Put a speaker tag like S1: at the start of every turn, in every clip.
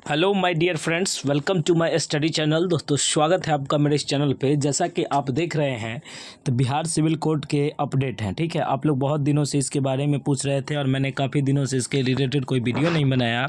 S1: Hello my dear friends, welcome to my study channel. दोस्तों, स्वागत है आपका मेरे इस चैनल पे। जैसा कि आप देख रहे हैं तो बिहार सिविल कोड के अपडेट हैं। ठीक है, आप लोग बहुत दिनों से इसके बारे में पूछ रहे थे और मैंने काफ़ी दिनों से इसके रिलेटेड कोई वीडियो नहीं बनाया।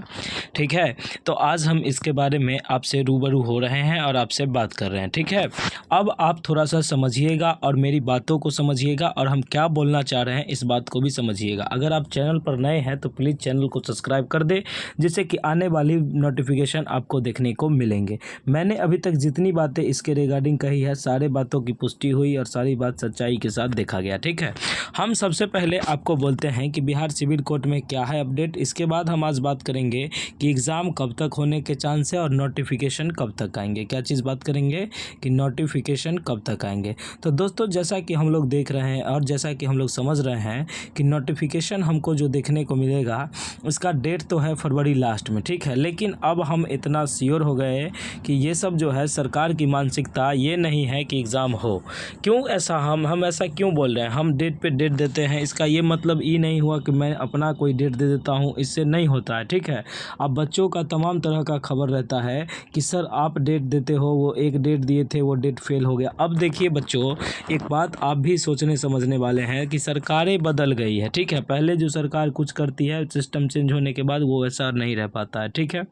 S1: ठीक है, तो आज हम इसके बारे में आपसे रूबरू हो रहे हैं और आपसे बात कर रहे हैं। ठीक है, अब आप थोड़ा सा समझिएगा और मेरी बातों को समझिएगा और हम क्या बोलना चाह रहे हैं इस बात को भी समझिएगा। अगर आप चैनल पर नए हैं तो प्लीज़ चैनल को सब्सक्राइब कर दें, जिससे कि आने वाली नोटिफिकेशन आपको देखने को मिलेंगे। मैंने अभी तक जितनी बातें इसके रिगार्डिंग कही है, सारे बातों की पुष्टि हुई और सारी बात सच्चाई के साथ देखा गया। ठीक है, हम सबसे पहले आपको बोलते हैं कि बिहार सिविल कोड में क्या है अपडेट। इसके बाद हम आज बात करेंगे कि एग्ज़ाम कब तक होने के चांस है और नोटिफिकेशन कब तक आएंगे। क्या चीज़ बात करेंगे कि नोटिफिकेशन कब तक आएंगे। तो दोस्तों, जैसा कि हम लोग देख रहे हैं और जैसा कि हम लोग समझ रहे हैं कि नोटिफिकेशन हमको जो देखने को मिलेगा उसका डेट तो है फरवरी लास्ट में। ठीक है, लेकिन अब हम इतना श्योर हो गए कि ये सब जो है सरकार की मानसिकता ये नहीं है कि एग्ज़ाम हो। क्यों ऐसा हम ऐसा क्यों बोल रहे हैं? हम डेट पे डेट देते हैं, इसका ये मतलब ये नहीं हुआ कि मैं अपना कोई डेट दे देता हूँ, इससे नहीं होता है। ठीक है, अब बच्चों का तमाम तरह का खबर रहता है कि सर आप डेट देते हो, वो एक डेट दिए थे, वो डेट फेल हो गया। अब देखिए बच्चों, एक बात आप भी सोचने समझने वाले हैं कि सरकारें बदल गई है। ठीक है, पहले जो सरकार कुछ करती है, सिस्टम चेंज होने के बाद वो वैसा नहीं रह पाता है। ठीक है,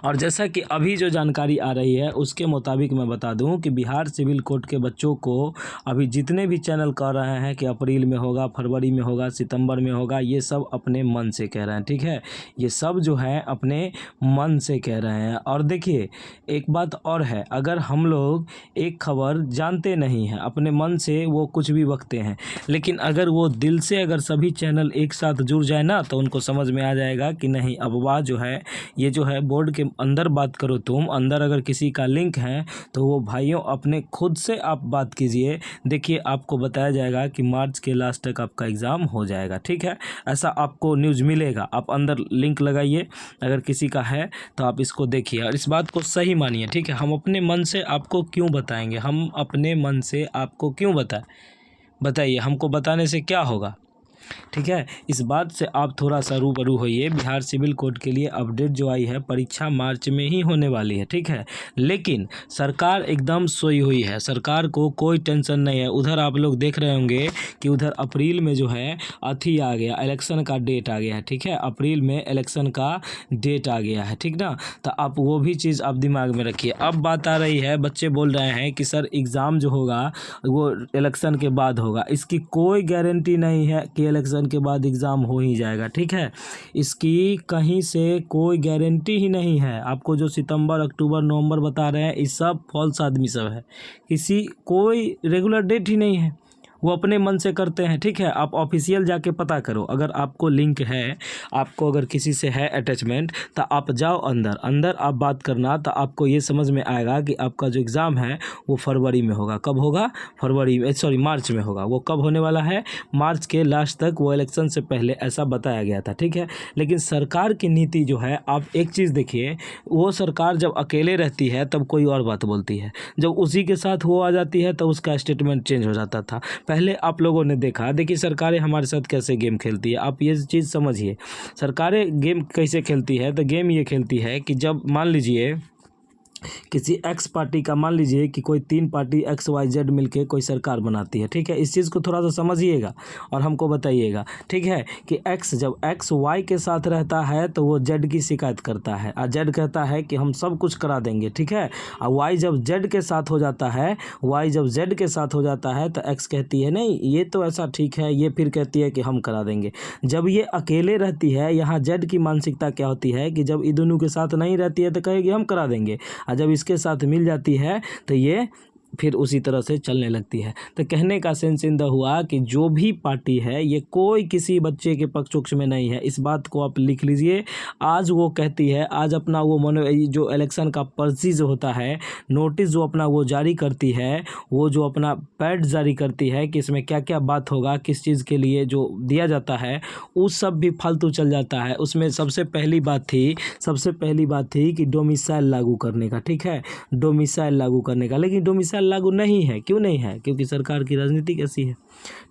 S1: और जैसा कि अभी जो जानकारी आ रही है उसके मुताबिक मैं बता दूं कि बिहार सिविल कोड के बच्चों को अभी जितने भी चैनल कह रहे हैं कि अप्रैल में होगा, फरवरी में होगा, सितंबर में होगा, ये सब अपने मन से कह रहे हैं। ठीक है, ये सब जो है अपने मन से कह रहे हैं। और देखिए एक बात और है, अगर हम लोग एक खबर जानते नहीं हैं, अपने मन से वो कुछ भी बकते हैं, लेकिन अगर वो दिल से अगर सभी चैनल एक साथ जुड़ जाए ना तो उनको समझ में आ जाएगा कि नहीं, अब वह जो है ये जो है बोर्ड के अंदर बात करो, तुम अंदर अगर किसी का लिंक है तो वो भाइयों अपने खुद से आप बात कीजिए। देखिए आपको बताया जाएगा कि मार्च के लास्ट तक आपका एग्ज़ाम हो जाएगा। ठीक है, ऐसा आपको न्यूज़ मिलेगा। आप अंदर लिंक लगाइए, अगर किसी का है तो आप इसको देखिए और इस बात को सही मानिए। ठीक है, हम अपने मन से आपको क्यों बताएंगे, हम अपने मन से आपको क्यों बताइए, हमको बताने से क्या होगा। ठीक है, इस बात से आप थोड़ा सा रूबरू होइए। बिहार सिविल कोड के लिए अपडेट जो आई है, परीक्षा मार्च में ही होने वाली है। ठीक है, लेकिन सरकार एकदम सोई हुई है, सरकार को कोई टेंशन नहीं है। उधर आप लोग देख रहे होंगे कि उधर अप्रैल में जो है अथी आ गया, इलेक्शन का डेट आ गया है। ठीक है, अप्रैल में इलेक्शन का डेट आ गया है। ठीक ना, तो आप वो भी चीज़ आप दिमाग में रखिए। अब बात आ रही है, बच्चे बोल रहे हैं कि सर एग्ज़ाम जो होगा वो इलेक्शन के बाद होगा। इसकी कोई गारंटी नहीं है कि इलेक्शन के बाद एग्ज़ाम हो ही जाएगा। ठीक है, इसकी कहीं से कोई गारंटी ही नहीं है। आपको जो सितंबर, अक्टूबर, नवंबर बता रहे हैं, ये सब फॉल्स आदमी सब है। किसी कोई रेगुलर डेट ही नहीं है, वो अपने मन से करते हैं। ठीक है, आप ऑफिशियल जाके पता करो, अगर आपको लिंक है, आपको अगर किसी से है अटैचमेंट, तो आप जाओ अंदर आप बात करना, तो आपको ये समझ में आएगा कि आपका जो एग्ज़ाम है वो फरवरी में होगा। कब होगा? मार्च में होगा। वो कब होने वाला है? मार्च के लास्ट तक, वो इलेक्शन से पहले, ऐसा बताया गया था। ठीक है, लेकिन सरकार की नीति जो है, आप एक चीज़ देखिए, वो सरकार जब अकेले रहती है तब कोई और बात बोलती है, जब उसी के साथ वो आ जाती है तो उसका स्टेटमेंट चेंज हो जाता था। पहले आप लोगों ने देखा, देखिए सरकारें हमारे साथ कैसे गेम खेलती है, आप ये चीज़ समझिए। सरकारें गेम कैसे खेलती है, तो गेम ये खेलती है कि जब मान लीजिए किसी एक्स पार्टी का, मान लीजिए कि कोई 3 पार्टी XYZ मिलके कोई सरकार बनाती है। ठीक है, इस चीज़ को थोड़ा सा समझिएगा और हमको बताइएगा। ठीक है, कि एक्स जब XY के साथ रहता है तो वो Z की शिकायत करता है और Z कहता है कि हम सब कुछ करा देंगे। ठीक है, और Y जब Z के साथ हो जाता है, तो X कहती है नहीं ये तो ऐसा ठीक है, ये फिर कहती है कि हम करा देंगे। जब ये अकेले रहती है, यहाँ Z की मानसिकता क्या होती है कि जब ये दोनों के साथ नहीं रहती है तो कहेगी हम करा देंगे, जब इसके साथ मिल जाती है तो ये फिर उसी तरह से चलने लगती है। तो कहने का सेंस इन द हुआ कि जो भी पार्टी है ये कोई किसी बच्चे के पक्ष में नहीं है। इस बात को आप लिख लीजिए। आज वो कहती है, आज अपना वो जो इलेक्शन का पर्ची जो होता है, नोटिस जो अपना वो जारी करती है, वो जो अपना पैड जारी करती है कि इसमें क्या क्या बात होगा, किस चीज़ के लिए जो दिया जाता है, उस सब भी फालतू चल जाता है। उसमें सबसे पहली बात थी कि डोमिसाइल लागू करने का। ठीक है, डोमिसाइल लागू करने का, लेकिन डोमिसाइल लागू नहीं है। क्यों नहीं है? क्योंकि सरकार की राजनीति कैसी है।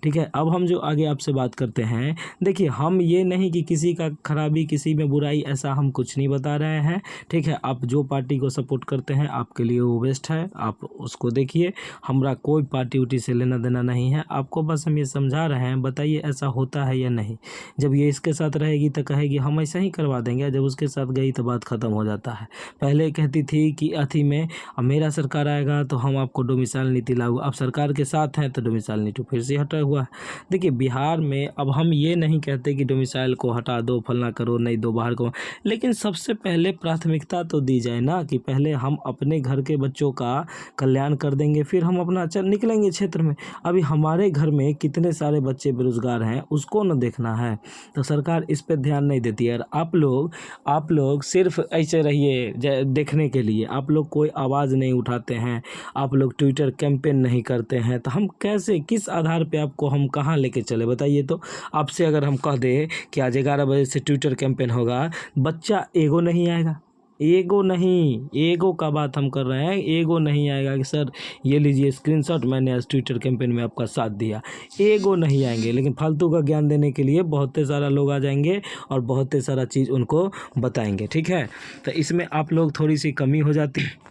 S1: ठीक है, अब हम जो आगे आपसे बात करते हैं, देखिए हम ये नहीं कि किसी का खराबी, किसी में बुराई, ऐसा हम कुछ नहीं बता रहे हैं। ठीक है, आप जो पार्टी को सपोर्ट करते हैं आपके लिए वो बेस्ट है, आप उसको देखिए। हमारा कोई पार्टी उटी से लेना देना नहीं है, आपको बस हम ये समझा रहे हैं, बताइए ऐसा होता है या नहीं। जब ये इसके साथ रहेगी तो कहेगी हम ऐसा ही करवा देंगे, जब उसके साथ गई तो बात ख़त्म हो जाता है। पहले कहती थी कि अथी में अब मेरा सरकार आएगा तो हम आपको डोमिसाइल नीति लागू, अब सरकार के साथ हैं तो डोमिसाइल नीति फिर से हटा हुआ है। देखिए बिहार में अब हम ये नहीं कहते कि डोमिसाइल को हटा दो, फलना करो, नहीं दो बाहर को, लेकिन सबसे पहले प्राथमिकता तो दी जाए ना, कि पहले हम अपने घर के बच्चों का कल्याण कर देंगे, फिर हम अपना चल निकलेंगे क्षेत्र में। अभी हमारे घर में कितने सारे बच्चे बेरोजगार हैं उसको न देखना है, तो सरकार इस पर ध्यान नहीं देती है। आप लोग सिर्फ ऐसे रहिए देखने के लिए, आप लोग कोई आवाज़ नहीं उठाते हैं, आप लोग ट्विटर कैंपेन नहीं करते हैं, तो हम कैसे, किस आधार पे आपको हम कहाँ लेके चले बताइए। तो आपसे अगर हम कह दें कि आज 11 बजे से ट्विटर कैंपेन होगा, बच्चा एगो नहीं आएगा, एगो नहीं, एगो का बात हम कर रहे हैं, एगो नहीं आएगा कि सर ये लीजिए स्क्रीनशॉट, मैंने आज ट्विटर कैंपेन में आपका साथ दिया, एगो नहीं आएंगे। लेकिन फालतू का ज्ञान देने के लिए बहुत सारा लोग आ जाएंगे और बहुत सारा चीज़ उनको बताएंगे। ठीक है, तो इसमें आप लोग थोड़ी सी कमी हो जाती है,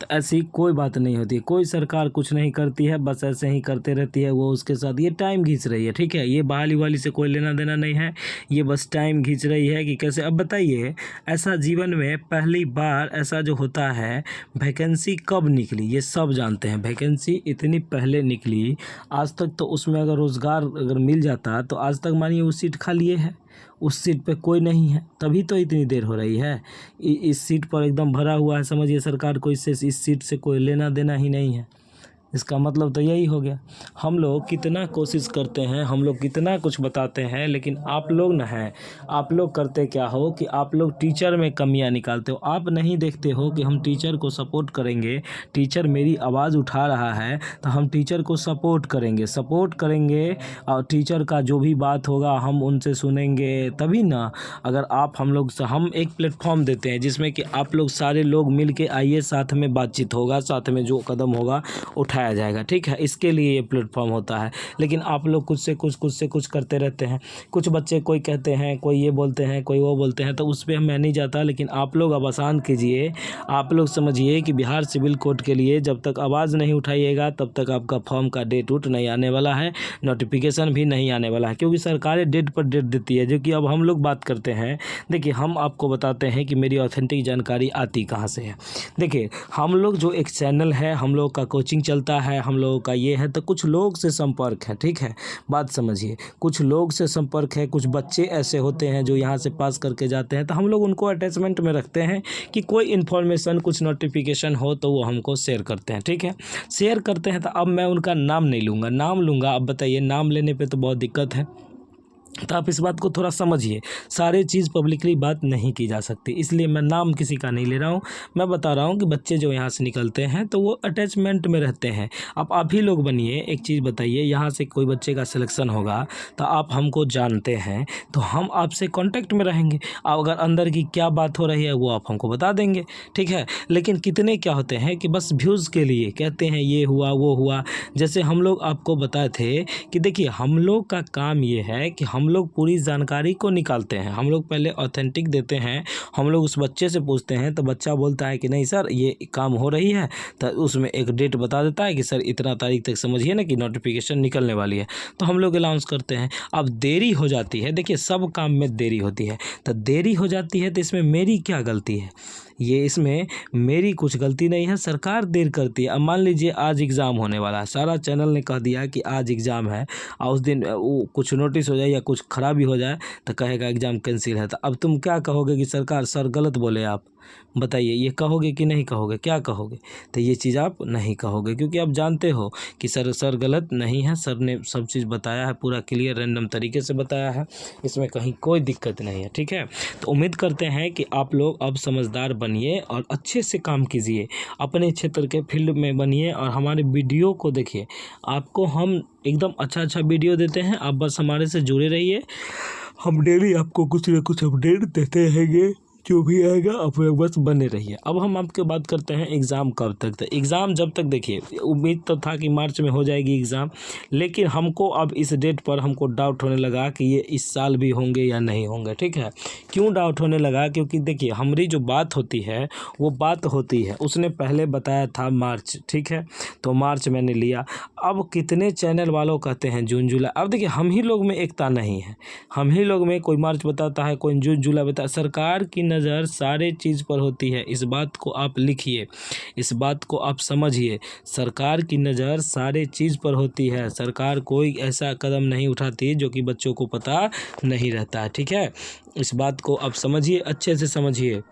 S1: तो ऐसी कोई बात नहीं होती, कोई सरकार कुछ नहीं करती है, बस ऐसे ही करते रहती है, वो उसके साथ ये टाइम खींच रही है। ठीक है, ये बहाली वाली से कोई लेना देना नहीं है, ये बस टाइम खींच रही है कि कैसे। अब बताइए, ऐसा जीवन में पहली बार ऐसा जो होता है, वैकेंसी कब निकली ये सब जानते हैं, वैकेंसी इतनी पहले निकली, आज तक तो उसमें अगर रोज़गार अगर मिल जाता तो आज तक मानिए वो सीट खाली है, उस सीट पे कोई नहीं है, तभी तो इतनी देर हो रही है। इस सीट पर एकदम भरा हुआ है, समझिए सरकार को इससे, इस सीट से कोई लेना देना ही नहीं है। इसका मतलब तो यही हो गया। हम लोग कितना कोशिश करते हैं, हम लोग कितना कुछ बताते हैं, लेकिन आप लोग न हैं, आप लोग करते क्या हो कि आप लोग टीचर में कमियां निकालते हो। आप नहीं देखते हो कि हम टीचर को सपोर्ट करेंगे, टीचर मेरी आवाज़ उठा रहा है तो हम टीचर को सपोर्ट करेंगे और टीचर का जो भी बात होगा हम उनसे सुनेंगे, तभी ना। अगर आप हम एक प्लेटफॉर्म देते हैं जिसमें कि आप लोग सारे लोग मिल के आइए, साथ में बातचीत होगा, साथ में जो कदम होगा उठाया जाएगा। ठीक है, इसके लिए ये प्लेटफॉर्म होता है। लेकिन आप लोग कुछ से कुछ करते रहते हैं। कुछ बच्चे कोई कहते हैं, कोई ये बोलते हैं, कोई वो बोलते हैं, तो उस पर मैं नहीं जाता। लेकिन आप लोग अब आसान कीजिए, आप लोग समझिए कि बिहार सिविल कोड के लिए जब तक आवाज़ नहीं उठाइएगा तब तक आपका फॉर्म का डेट उट नहीं आने वाला है, नोटिफिकेशन भी नहीं आने वाला है, क्योंकि सरकारें डेट पर डेट देती है, जो कि अब हम लोग बात करते हैं। देखिए हम आपको बताते हैं कि मेरी ऑथेंटिक जानकारी आती कहाँ से है। देखिए हम लोग जो एक चैनल है, हम लोग का कोचिंग चलता है, हम लोगों का ये है, तो कुछ लोग से संपर्क है। ठीक है, बात समझिए, कुछ लोग से संपर्क है, कुछ बच्चे ऐसे होते हैं जो यहाँ से पास करके जाते हैं, तो हम लोग उनको अटैचमेंट में रखते हैं कि कोई इन्फॉर्मेशन, कुछ नोटिफिकेशन हो तो वो हमको शेयर करते हैं। ठीक है, शेयर करते हैं, तो अब मैं उनका नाम नहीं लूँगा, नाम लूँगा, अब बताइए नाम लेने पर तो बहुत दिक्कत है, तो आप इस बात को थोड़ा समझिए। सारे चीज़ पब्लिकली बात नहीं की जा सकती, इसलिए मैं नाम किसी का नहीं ले रहा हूँ। मैं बता रहा हूँ कि बच्चे जो यहाँ से निकलते हैं तो वो अटैचमेंट में रहते हैं। अब आप ही लोग बनिए, एक चीज़ बताइए, यहाँ से कोई बच्चे का सिलेक्शन होगा तो आप हमको जानते हैं, तो हम आपसे कॉन्टैक्ट में रहेंगे, और अगर अंदर की क्या बात हो रही है वो आप हमको बता देंगे। ठीक है, लेकिन कितने क्या होते हैं कि बस व्यूज़ के लिए कहते हैं ये हुआ वो हुआ। जैसे हम लोग आपको बताए थे कि देखिए हम लोग का काम ये है कि हम लोग पूरी जानकारी को निकालते हैं, हम लोग पहले ऑथेंटिक देते हैं, हम लोग उस बच्चे से पूछते हैं, तो बच्चा बोलता है कि नहीं सर ये काम हो रही है, तो उसमें एक डेट बता देता है कि सर इतना तारीख तक समझिए ना कि नोटिफिकेशन निकलने वाली है, तो हम लोग अनाउंस करते हैं। अब देरी हो जाती है, देखिए सब काम में देरी होती है, तो देरी हो जाती है तो इसमें मेरी क्या गलती है? ये इसमें मेरी कुछ गलती नहीं है, सरकार देर करती है। अब मान लीजिए आज एग्ज़ाम होने वाला है, सारा चैनल ने कह दिया कि आज एग्ज़ाम है, और उस दिन वो कुछ नोटिस हो जाए या कुछ खराबी हो जाए तो कहेगा एग्ज़ाम कैंसिल है, तो अब तुम क्या कहोगे कि सरकार सर गलत बोले? आप बताइए, ये कहोगे कि नहीं कहोगे? क्या कहोगे? तो ये चीज़ आप नहीं कहोगे, क्योंकि आप जानते हो कि सर गलत नहीं है, सर ने सब चीज़ बताया है, पूरा क्लियर रैंडम तरीके से बताया है, इसमें कहीं कोई दिक्कत नहीं है। ठीक है, तो उम्मीद करते हैं कि आप लोग अब समझदार बनिए और अच्छे से काम कीजिए, अपने क्षेत्र के फील्ड में बनिए और हमारे वीडियो को देखिए। आपको हम एकदम अच्छा वीडियो देते हैं, आप बस हमारे से जुड़े रहिए, हम डेली आपको कुछ न कुछ अपडेट देते रहेंगे। जो भी आएगा आप लोग बस बने रहिए। अब हम आपके बात करते हैं एग्ज़ाम कब तक। तो एग्ज़ाम जब तक, देखिए उम्मीद तो था कि मार्च में हो जाएगी एग्ज़ाम, लेकिन हमको अब इस डेट पर हमको डाउट होने लगा कि ये इस साल भी होंगे या नहीं होंगे। ठीक है, क्यों डाउट होने लगा? क्योंकि देखिए हमारी जो बात होती है वो बात होती है, उसने पहले बताया था मार्च, ठीक है, तो मार्च मैंने लिया। अब कितने चैनल वालों कहते हैं जून जुलाई। अब देखिए हम ही लोग में एकता नहीं है, हम ही लोग में कोई मार्च बताता है, कोई जून जुलाई बताता है। सरकार की नज़र सारे चीज़ पर होती है, इस बात को आप लिखिए, इस बात को आप समझिए। सरकार की नज़र सारे चीज़ पर होती है, सरकार कोई ऐसा कदम नहीं उठाती जो कि बच्चों को पता नहीं रहता है। ठीक है, इस बात को आप समझिए, अच्छे से समझिए।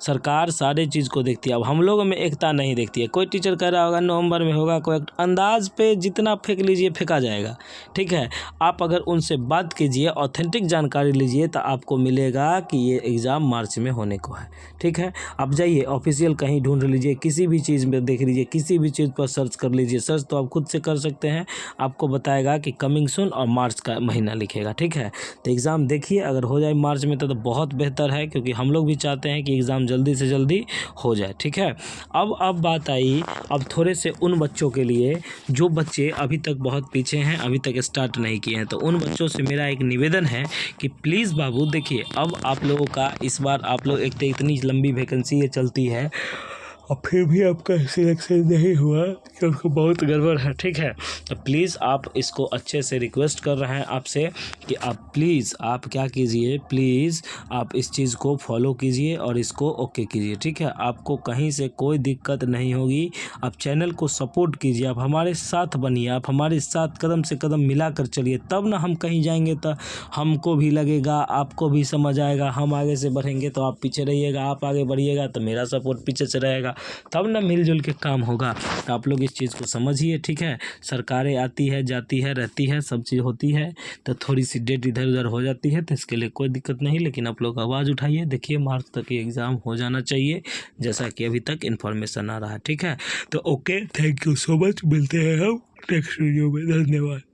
S1: सरकार सारे चीज़ को देखती है। अब हम लोगों में एकता नहीं देखती है। कोई टीचर कह रहा होगा नवंबर में होगा, कोई अंदाज पे जितना फेंक लीजिए फेंका जाएगा। ठीक है, आप अगर उनसे बात कीजिए, ऑथेंटिक जानकारी लीजिए, तो आपको मिलेगा कि ये एग्ज़ाम मार्च में होने को है। ठीक है, आप जाइए ऑफिशियल कहीं ढूंढ लीजिए, किसी भी चीज़ में देख लीजिए, किसी भी चीज़ पर सर्च कर लीजिए। सर्च तो आप खुद से कर सकते हैं, आपको बताएगा कि कमिंग सून और मार्च का महीना लिखेगा। ठीक है, तो एग्ज़ाम देखिए, अगर हो जाए मार्च में तो बहुत बेहतर है, क्योंकि हम लोग भी चाहते हैं कि एग्ज़ाम जल्दी से जल्दी हो जाए। ठीक है, अब बात आई अब थोड़े से उन बच्चों के लिए जो बच्चे अभी तक बहुत पीछे हैं, अभी तक स्टार्ट नहीं किए हैं। तो उन बच्चों से मेरा एक निवेदन है कि प्लीज़ बाबू देखिए, अब आप लोगों का इस बार आप लोग एक तो इतनी लंबी वैकेंसी ये चलती है और फिर भी आपका सिलेक्शन नहीं हुआ, क्योंकि बहुत गड़बड़ है। ठीक है, तो प्लीज़ आप इसको अच्छे से रिक्वेस्ट कर रहे हैं आपसे कि आप प्लीज़ आप क्या कीजिए, प्लीज़ आप इस चीज़ को फॉलो कीजिए और इसको ओके कीजिए। ठीक है, आपको कहीं से कोई दिक्कत नहीं होगी। आप चैनल को सपोर्ट कीजिए, आप हमारे साथ बनिए, आप हमारे साथ कदम से कदम मिला कर चलिए, तब ना हम कहीं जाएंगे तो हमको भी लगेगा, आपको भी समझ आएगा। हम आगे से बढ़ेंगे तो आप पीछे रहिएगा, आप आगे बढ़िएगा तो मेरा सपोर्ट पीछे से रहेगा, तब ना मिलजुल के काम होगा। तो आप लोग इस चीज़ को समझिए। ठीक है, सरकारें आती है जाती है रहती है, सब चीज़ होती है, तो थोड़ी सी डेट इधर उधर हो जाती है, तो इसके लिए कोई दिक्कत नहीं। लेकिन आप लोग आवाज़ उठाइए, देखिए मार्च तक ये एग्ज़ाम हो जाना चाहिए, जैसा कि अभी तक इन्फॉर्मेशन आ रहा है। ठीक है, तो okay, thank you so much, मिलते हैं हम नेक्स्ट वीडियो में। धन्यवाद।